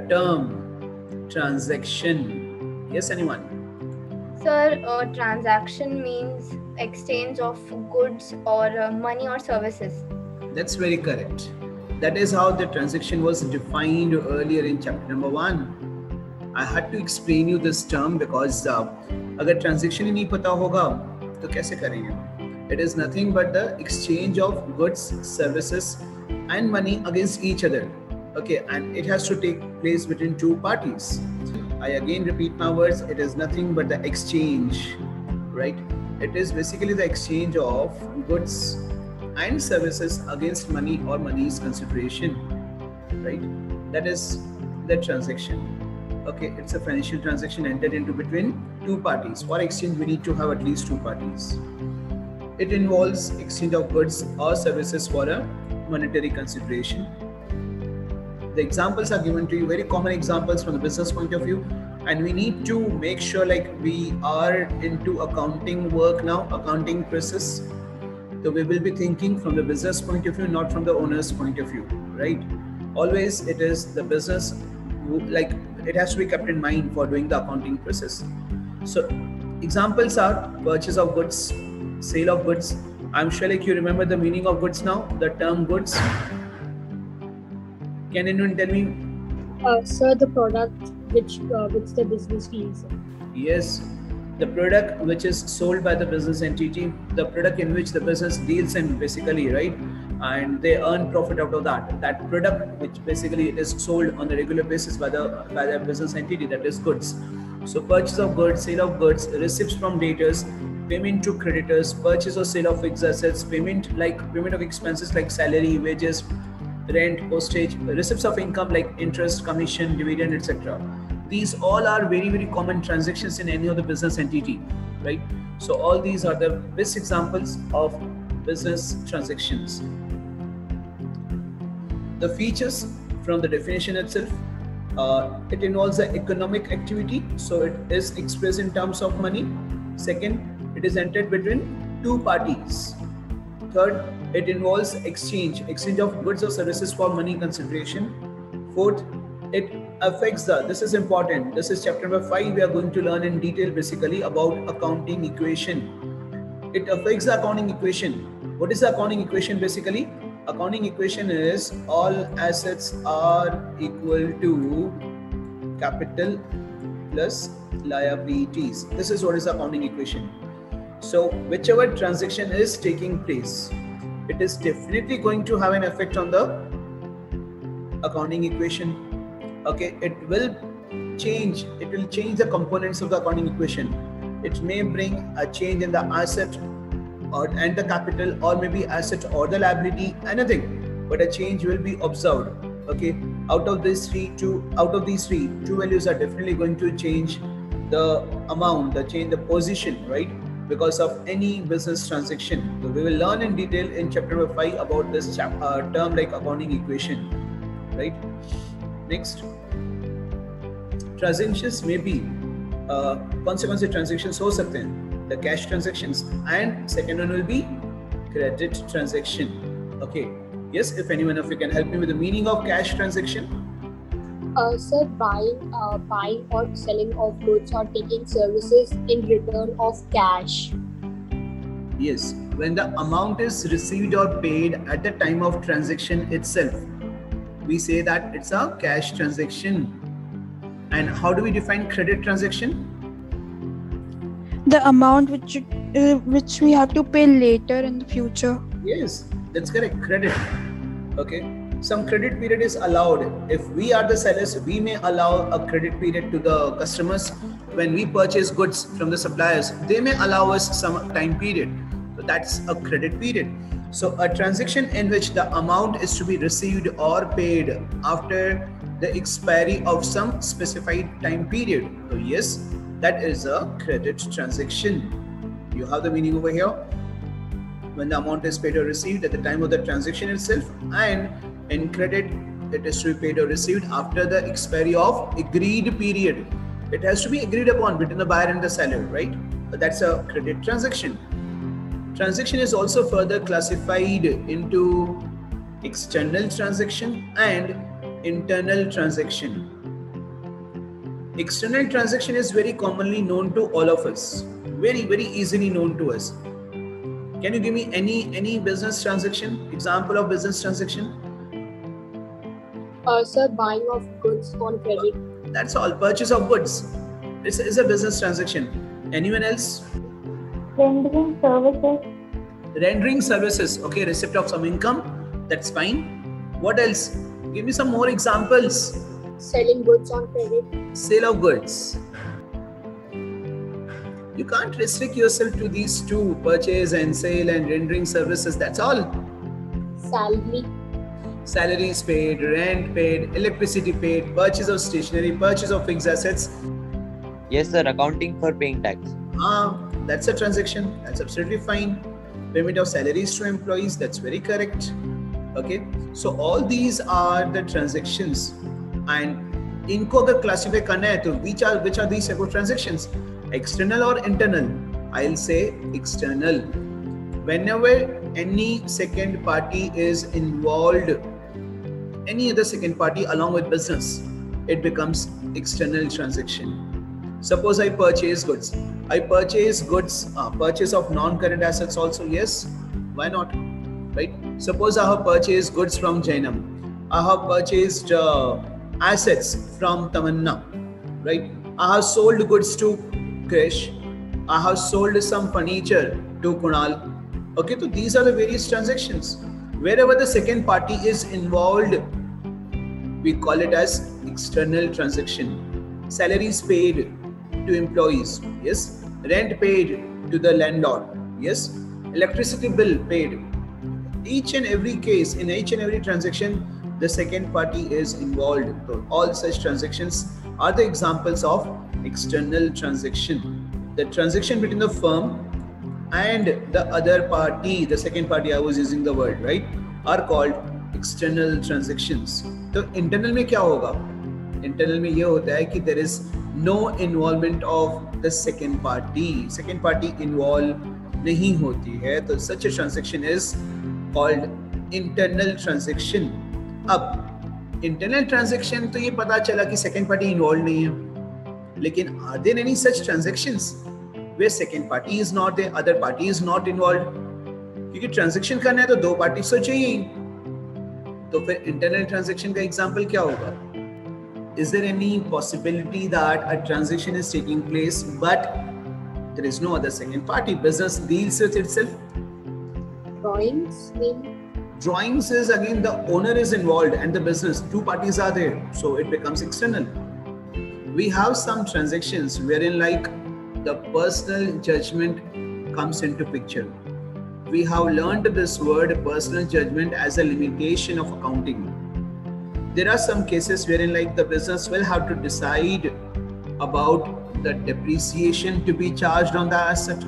term transaction? Yes, anyone? Sir, transaction means exchange of goods or money or services. That's very correct. That is how the transaction was defined earlier in chapter number 1. I had to explain you this term because अगर transaction ही नहीं पता होगा तो कैसे करेंगे? It is nothing but the exchange of goods, services and money against each other. Okay, and it has to take place between two parties. I again repeat my words, it is nothing but the exchange, right? It is basically the exchange of goods and services against money or money's consideration, right? That is the transaction. Okay, it's a financial transaction entered into between two parties. For exchange, we need to have at least two parties. It involves exchange of goods or services for a monetary consideration. The examples are given to you, very common examples from the business point of view, and we need to make sure like we are into accounting work now, accounting process. So we will be thinking from the business point of view, not from the owner's point of view, right? Always it is the business, like it has to be kept in mind for doing the accounting process. So examples are purchase of goods, sale of goods. I'm sure like you remember the meaning of goods now, the term goods. Can anyone tell me? Sir, the product which the business deals in. Yes, the product which is sold by the business entity, the product in which the business deals in basically, right? And they earn profit out of that. That product which basically it is sold on a regular basis by the business entity, that is goods. So purchase of goods, sale of goods, receipts from debtors, payment to creditors, purchase or sale of fixed assets, payment of expenses like salary, wages, rent, postage, receipts of income like interest, commission, dividend, etc. These all are very, very common transactions in any of the business entity, right? So all these are the best examples of business transactions. The features from the definition itself, it involves the economic activity, so it is expressed in terms of money. Second, it is entered between two parties. Third, it involves exchange of goods or services for money consideration. Fourth, it affects this is important, this is chapter number 5, we are going to learn in detail basically about accounting equation. It affects the accounting equation. What is the accounting equation basically? Accounting equation is all assets are equal to capital plus liabilities. This is what is the accounting equation. So whichever transaction is taking place, it is definitely going to have an effect on the accounting equation. Okay, it will change the components of the accounting equation. It may bring a change in the asset and the capital, or maybe asset or the liability, anything, but a change will be observed. Okay, out of these three, two values are definitely going to change the amount, the position, right? Because of any business transaction. So we will learn in detail in chapter number 5 about this term like accounting equation, right? Next, transactions may be consequence transactions हो सकते हैं, the cash transactions, and second one will be credit transaction. Okay, yes, if anyone of you can help me with the meaning of cash transaction. Sir, buying or selling of goods or taking services in return of cash. Yes, when the amount is received or paid at the time of transaction itself, we say that it's a cash transaction. And how do we define credit transaction? The amount which we have to pay later in the future. Yes, that's correct. Credit. Okay. Some credit period is allowed. If we are the sellers, we may allow a credit period to the customers. When we purchase goods from the suppliers, they may allow us some time period. So that's a credit period. So a transaction in which the amount is to be received or paid after the expiry of some specified time period. So yes, that is a credit transaction. You have the meaning over here. When the amount is paid or received at the time of the transaction itself, and in credit, it is to be paid or received after the expiry of agreed period. It has to be agreed upon between the buyer and the seller, right? But that's a credit transaction. Transaction is also further classified into external transaction and internal transaction. External transaction is very commonly known to all of us, very easily known to us. Can you give me any business transaction, example of business transaction? Sir, buying of goods on credit. That's all. Purchase of goods. It's a business transaction. Anyone else? Rendering services. Rendering services. Okay, receipt of some income. That's fine. What else? Give me some more examples. Selling goods on credit. Sale of goods. You can't restrict yourself to these two, purchase and sale and rendering services. That's all. Salary. Salaries paid, rent paid, electricity paid, purchase of stationery, purchase of fixed assets. Yes, sir. Accounting for paying tax. That's a transaction. That's absolutely fine. Payment of salaries to employees. That's very correct. Okay. So all these are the transactions. And इनको अगर classify करना है तो which are these type of transactions? External or internal? I'll say external. Whenever any second party is involved, any other second party along with business, it becomes external transaction. Suppose I purchase goods. I purchase goods, purchase of non-current assets also, yes. Why not? Right? Suppose I have purchased goods from Jainam. I have purchased assets from Tamanna. Right? I have sold goods to Krish. I have sold some furniture to Kunal. Okay, so these are the various transactions. Wherever the second party is involved, we call it as external transaction. Salaries paid to employees, yes. Rent paid to the landlord, yes. Electricity bill paid. Each and every case, in each and every transaction, the second party is involved. So all such transactions are the examples of external transaction. The transaction between the firm and the other party, the second party, I was using the word, right, are called external transactions. So internal में क्या होगा? Internal में ये होता है कि there is no involvement of the second party. Second party involved नहीं होती है, तो such a transaction is called internal transaction. अब internal transaction तो ये पता चला कि second party involved नहीं है, लेकिन are there any such transactions where second party is not there, other party is not involved? क्योंकि transaction करना है तो दो parties तो चाहिए, तो फिर internal transaction का example क्या होगा? Is there any possibility that a transaction is taking place but there is no other second party? Business deals with itself. Drawings. Drawings is again the owner is involved and the business, two parties are there, so it becomes external. We have some transactions wherein like the personal judgment comes into picture. We have learned this word personal judgment as a limitation of accounting. There are some cases wherein like the business will have to decide about the depreciation to be charged on the asset,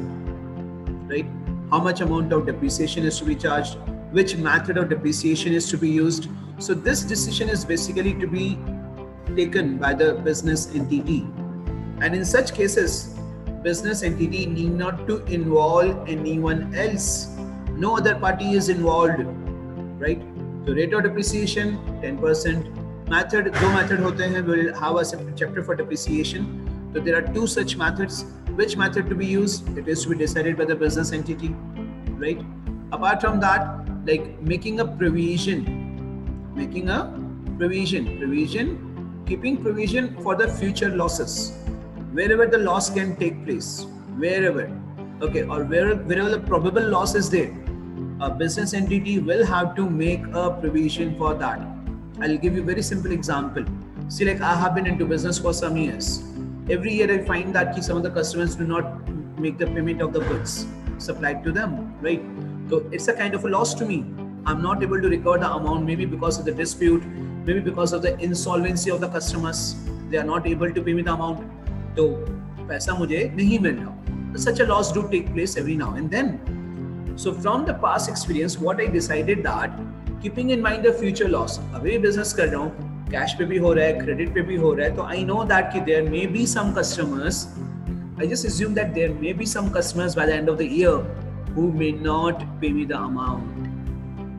right? How much amount of depreciation is to be charged, which method of depreciation is to be used. So this decision is basically to be taken by the business entity. And in such cases, business entity need not to involve anyone else. No other party is involved, right? So rate of depreciation 10%. Method, दो method होते हैं. We'll have a separate chapter for depreciation. So there are two such methods. Which method to be used? It is to be decided by the business entity, right? Apart from that, like making a provision, keeping provision for the future losses, wherever the loss can take place, wherever, okay, or wherever the probable loss is there, a business entity will have to make a provision for that. I'll give you a very simple example. See, like I have been into business for some years. Every year I find that some of the customers do not make the payment of the goods supplied to them, right? So it's a kind of a loss to me. I'm not able to recover the amount, maybe because of the dispute, maybe because of the insolvency of the customers. They are not able to pay me the amount. So पैसा मुझे नहीं मिल रहा. Such a loss do take place every now and then. So from the past experience, what I decided that keeping in mind the future loss, अभी business कर रहा हूँ, cash पे भी हो रहा है, credit पे भी हो रहा है, तो I know that कि there may be some customers. I just assume that there may be some customers by the end of the year who may not pay me the amount.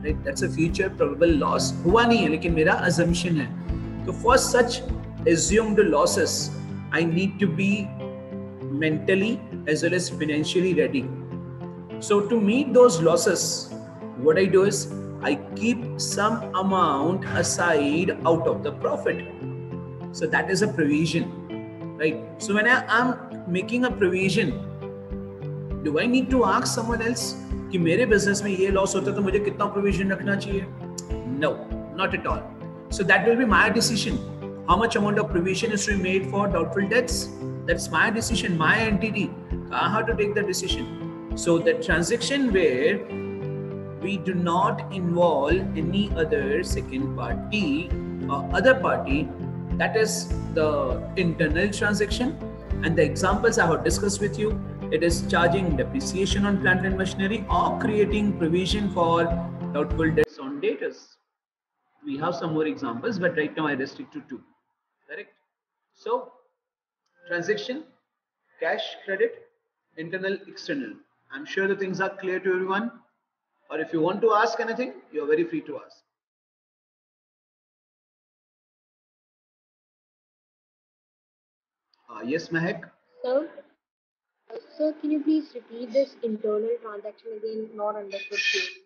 Right? That's a future probable loss. हुआ नहीं है, लेकिन मेरा assumption है. So for such assumed losses, I need to be mentally as well as financially ready. So to meet those losses, what I do is I keep some amount aside out of the profit. So that is a provision, right? So when I am making a provision, do I need to ask someone else कि मेरे business में ये loss होता है तो मुझे कितना provision रखना चाहिए? No, not at all. So that will be my decision. How much amount of provision is to be made for doubtful debts? That's my decision, my entity. I have to take the decision. So the transaction where we do not involve any other second party or other party, that is the internal transaction. And the examples I have discussed with you, it is charging depreciation on plant and machinery or creating provision for doubtful debts on debtors. We have some more examples, but right now I restrict to 2. Correct? So, transaction, cash, credit, internal, external. I'm sure the things are clear to everyone. Or if you want to ask anything, you're very free to ask. Yes, Mahek. Sir, can you please repeat this internal transaction again? Not understood clearly.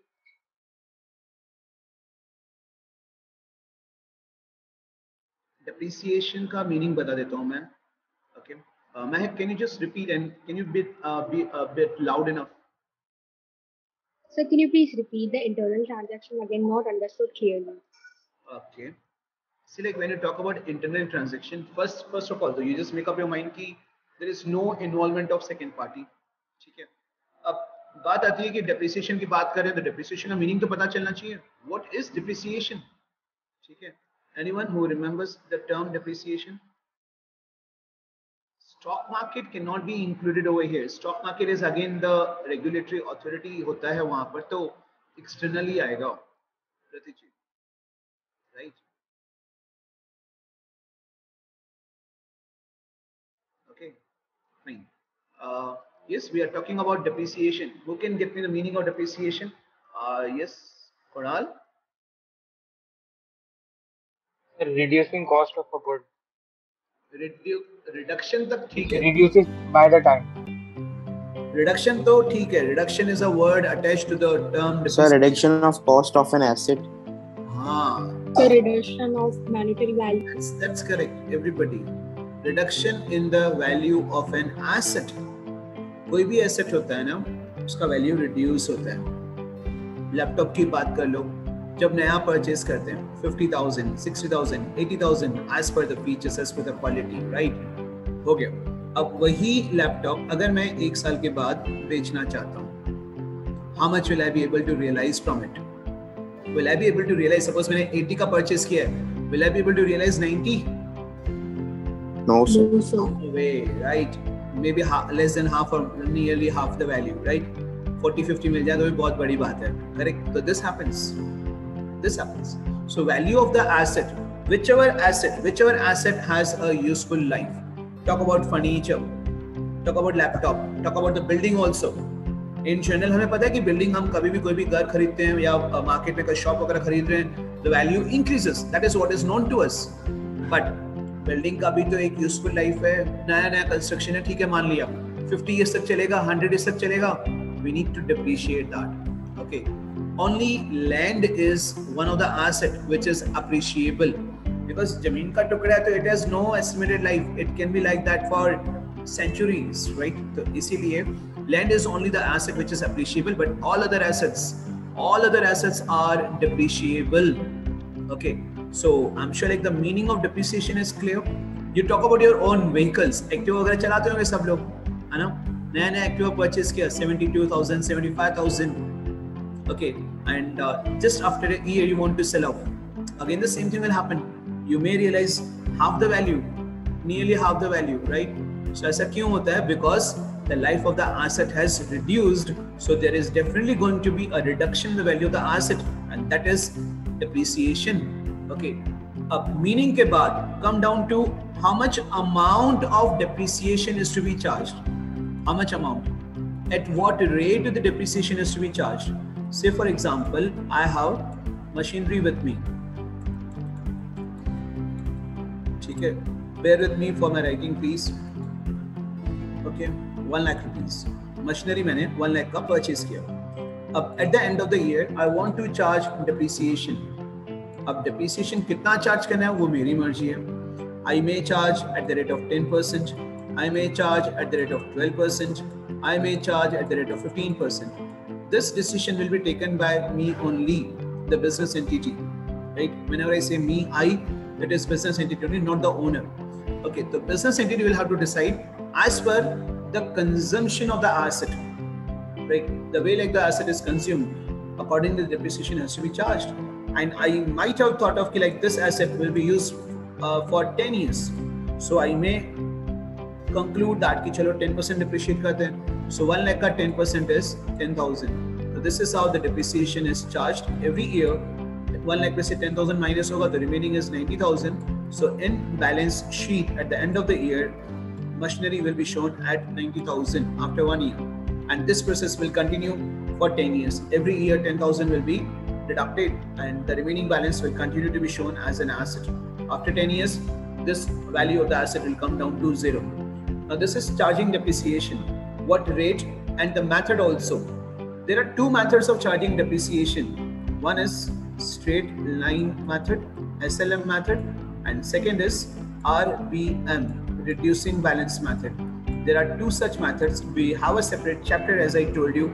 Depreciation का meaning बता देता हूँ मैं. Okay. Mahek, can you just repeat and can you be a bit loud enough? Sir, can you please repeat the internal transaction again? Not understood clearly. Okay. See, like when you talk about internal transaction, first of all, so you just make up your mind कि there is no involvement of second party. ठीक है. अब बात आती है कि depreciation की बात करें तो depreciation का meaning तो पता चलना चाहिए. What is depreciation? ठीक है. Anyone who remembers the term depreciation? Stock market cannot be included over here. Stock market is again the regulatory authority होता है वहाँ पर, तो externally आएगा. Pratiji, right? Okay, fine. Yes, we are talking about depreciation. Who can get me the meaning of depreciation? Yes, Kunal. Reducing cost of a good. Reduction तक ठीक है. Reduces by the time. Reduction तो ठीक है. Reduction is a word attached to the term depreciation. So reduction of cost of an asset. हाँ. The reduction of monetary value. That's correct. Everybody. Reduction in the value of an asset. कोई भी asset होता है ना, उसका value reduce होता है. Laptop की बात कर लो. जब नया परचेज करते हैं 50,000, 60,000, 80,000 as per the features, as per the quality, right? हो गया. अब वही लैपटॉप अगर मैं 1 साल के बाद बेचना चाहता हूँ, how much will I be able to realize from it? Will I be able to realize, suppose मैंने 80 का परचेज किया है, will I be able to realize 90? No, sir. No, sir. No way, right? Maybe less than half or nearly half the value, right? 40-50 मिल जाए तो भी बहुत बड़ी बात है. Correct? So this happens. So value of the asset, whichever asset has a useful life. Talk about furniture, talk about laptop, talk about the building also. In general हमें पता है कि building हम कभी भी कोई भी घर खरीदते हैं या market में कोई shop वगैरह खरीद रहे हैं, the value increases. That is what is known to us. But building का भी तो एक useful life है. नया construction है, ठीक है, मान लिया 50 years तक चलेगा, 100 years तक चलेगा. We need to depreciate that. Okay. Only land is one of the asset which is appreciable, because जमीन का टुकड़ा है तो it has no estimated life. It can be like that for centuries, right? तो इसीलिए land is only the asset which is appreciable, but all other assets are depreciable. Okay, so I'm sure like the meaning of depreciation is clear. You talk about your own vehicles. Activa वगैरह चलाते होंगे सब लोग, है ना? नया Activa purchase किया 72,000, 75,000. Okay, and just after a year you want to sell off. Again the same thing will happen. You may realize half the value, nearly half the value, right? So ऐसा क्यों होता है? Because the life of the asset has reduced, so there is definitely going to be a reduction in the value of the asset, and that is depreciation. Okay, अब meaning के बाद come down to how much amount of depreciation is to be charged. How much amount? At what rate the depreciation is to be charged? Say for example, I have machinery with me. ठीक है, bear with me for my writing please. Okay, 1 lakh rupees. Machinery मैंने 1 lakh का purchase किया. अब at the end of the year, I want to charge depreciation. अब depreciation कितना charge करना है वो मेरी मर्जी है. I may charge at the rate of 10%. I may charge at the rate of 12%. I may charge at the rate of 15%. This decision will be taken by me only, the business entity. Right? Whenever I say me, it is business entity, not the owner. Okay, the business entity will have to decide as per the consumption of the asset. Right? The way like the asset is consumed, accordingly the depreciation has to be charged. And I might have thought of like this asset will be used for 10 years. So I may conclude that कि चलो 10% depreciate करते हैं. So 1 lakh का 10% is 10,000. So this is how the depreciation is charged every year. 1 lakh में से 10,000 minus होगा, the remaining is 90,000. So in balance sheet at the end of the year, machinery will be shown at 90,000 after 1 year. And this process will continue for 10 years. Every year 10,000 will be deducted and the remaining balance will continue to be shown as an asset. After 10 years, this value of the asset will come down to 0. Now this is charging depreciation. What rate and the method also. There are two methods of charging depreciation. One is straight line method, SLM method, and second is RBM, reducing balance method. There are two such methods. We have a separate chapter, as I told you.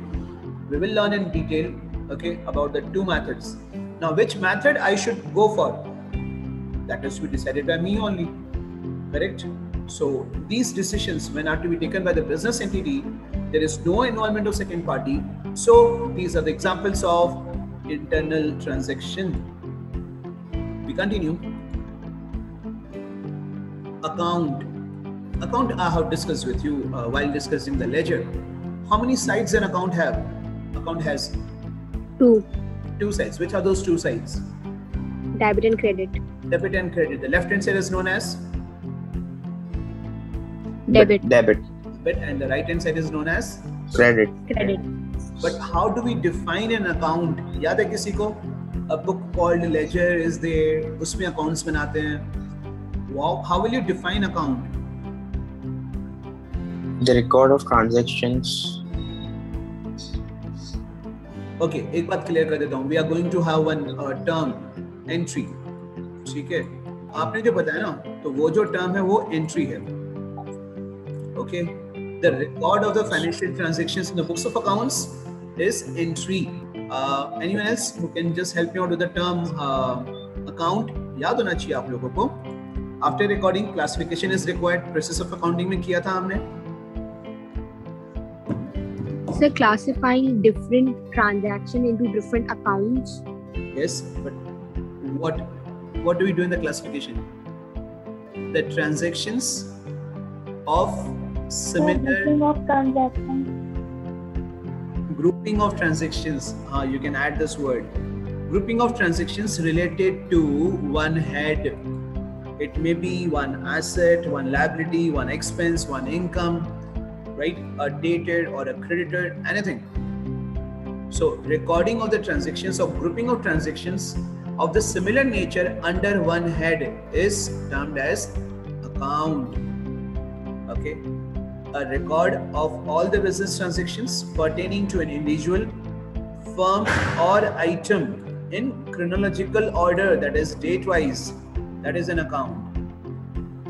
We will learn in detail, okay, about the two methods. Now, which method I should go for? That is to be decided by me only, correct? So these decisions, when are to be taken by the business entity, there is no involvement of second party. So these are the examples of internal transaction. We continue. Account. Account I have discussed with you while discussing the ledger. How many sides an account have? Account has two sides. Which are those two sides? Debit and credit. Debit and credit. The left hand side is known as Debit. Debit. and the right hand side is known as Credit. Credit. But how do we define an account? याद है किसी को? A book called ledger is there. उसमें accounts बनाते हैं. Wow, how will you define account? The record of transactions. Okay, एक बात clear कर देता हूँ. We are going to have one term entry. ठीक है? आपने जो बताया ना, तो वो जो term है वो entry है. Okay, the record of the financial transactions in the books of accounts is entry. Anyone else who can just help me out with the term account? याद होना चाहिए आप लोगों को. After recording, classification is required. Process of accounting में किया था हमने. So classifying different transaction into different accounts. Yes, but what do we do in the classification? The transactions of similar grouping of transactions. You can add this word. Grouping of transactions related to one head. It may be one asset, one liability, one expense, one income, right? A dated or a credited, anything. So recording of the transactions or grouping of transactions of the similar nature under one head is termed as account. Okay. A record of all the business transactions pertaining to an individual, firm or item in chronological order, that is date-wise, that is an account.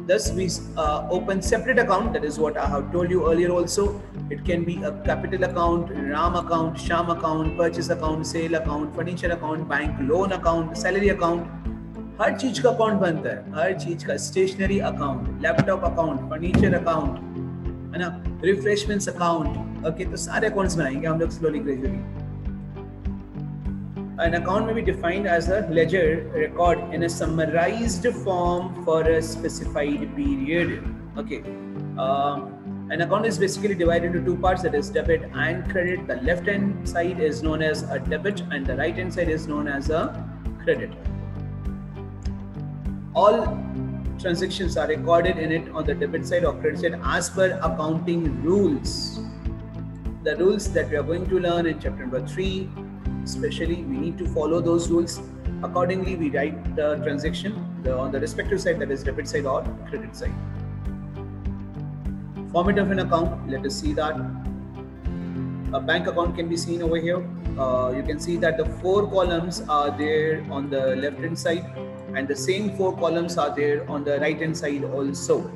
Thus we open separate account, that is what I have told you earlier also. It can be a capital account, RAM account, Sham account, purchase account, sale account, furniture account, bank loan account, salary account. हर चीज का account बनता है, हर चीज का stationery account, laptop account, furniture account, है ना, refreshments account. Okay, तो सारे अकाउंट्स बनाएंगे हम लोग slowly gradually. An account may be defined as a ledger record in a summarized form for a specified period. Okay, an account is basically divided into two parts, that is debit and credit. The left hand side is known as a debit and the right hand side is known as a credit. All transactions are recorded in it on the debit side or credit side as per accounting rules. The rules that we are going to learn in chapter number 3, especially we need to follow those rules. Accordingly, we write the transaction on the respective side, that is debit side or credit side. Format of an account, let us see that. A bank account can be seen over here. You can see that the 4 columns are there on the left hand side, and the same 4 columns are there on the right hand side also.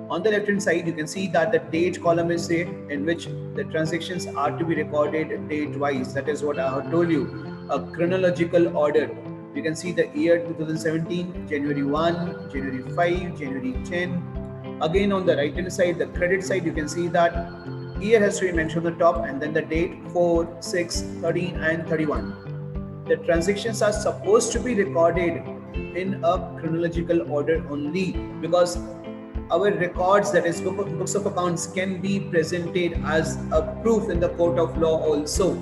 On the left hand side, you can see that the date column is there, in which the transactions are to be recorded date wise. That is what I have told you, a chronological order. You can see the year 2017, January 1, January 5, January 10. Again, on the right hand side, the credit side, you can see that year has to be mentioned on the top, and then the date 4, 6, 13 and 31. The transactions are supposed to be recorded in a chronological order only, because our records, that is books of accounts, can be presented as a proof in the court of law also.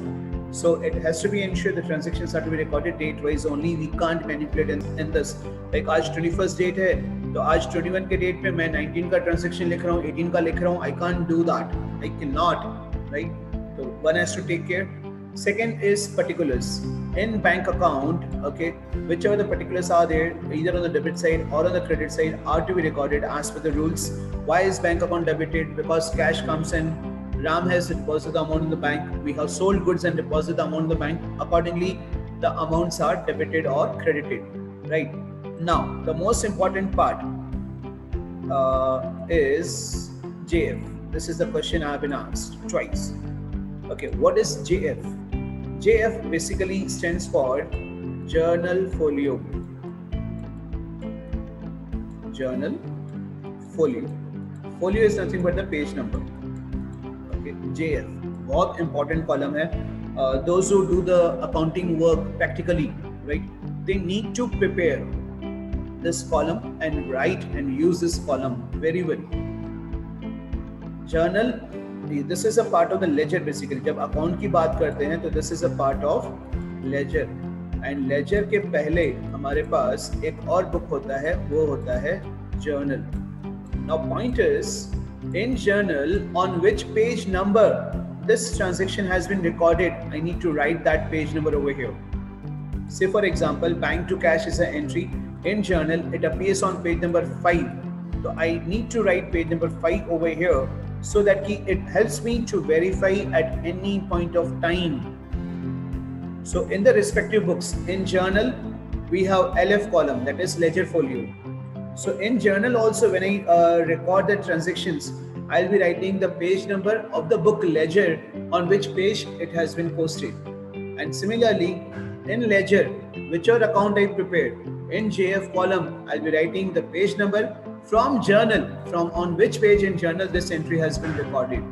So it has to be ensured the transactions are to be recorded date wise only. We can't manipulate in this. Like आज 21st date है, तो आज 21 के date पे मैं 19 का transaction लिख रहा हूँ, 18 का लिख रहा हूँ. I can't do that. I cannot, right? So one has to take care. Second is particulars. In bank account, okay, whichever the particulars are there, either on the debit side or on the credit side, are to be recorded as per the rules. Why is bank account debited? Because cash comes in. Ram has deposited the amount in the bank. We have sold goods and deposited the amount in the bank. Accordingly, the amounts are debited or credited, right? Now, the most important part is JF. This is the question I have been asked twice. Okay, what is JF? JF basically stands for Journal Folio. Journal Folio. Folio is nothing but the page number. Okay, JF. बहुत important column है. Those who do the accounting work practically, right? They need to prepare this column and write and use this column very well. Journal. This is a part of the ledger basically. जब account की बात करते हैं तो this is a part of ledger. And ledger के पहले हमारे पास एक और book होता है, वो होता है journal. Now point is, in journal, on which page number this transaction has been recorded, I need to write that page number over here. Say for example, bank to cash is an entry. In journal, it appears on page number 5. So I need to write page number 5 over here, so that it helps me to verify at any point of time. So in the respective books, in journal, we have LF column, that is ledger folio. So in journal also, when I record the transactions, I'll be writing the page number of the book ledger on which page it has been posted. And similarly, in ledger, whichever account I prepared, in JF column, I'll be writing the page number from journal, from on which page in journal this entry has been recorded.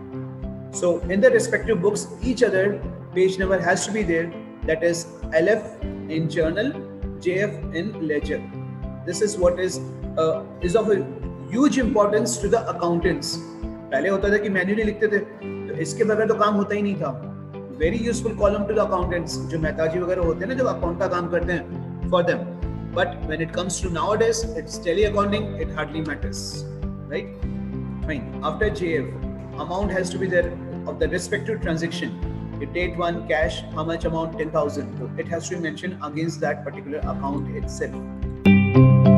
So in the respective books, each other page number has to be there. That is LF in journal, JF in ledger. This is what is of a huge importance to the accountants. पहले होता था कि manually लिखते थे, तो इसके बगैर तो काम होता ही नहीं था. Very useful column to the accountants, जो मेहताजी वगैरह होते हैं ना, जो अकाउंट का काम करते हैं, for them. But when it comes to nowadays, it's tele accounting, it hardly matters, right? Fine. After JF, amount has to be there of the respective transaction. The date 1, cash, how much amount? 10,000. So it has to be mentioned against that particular account itself.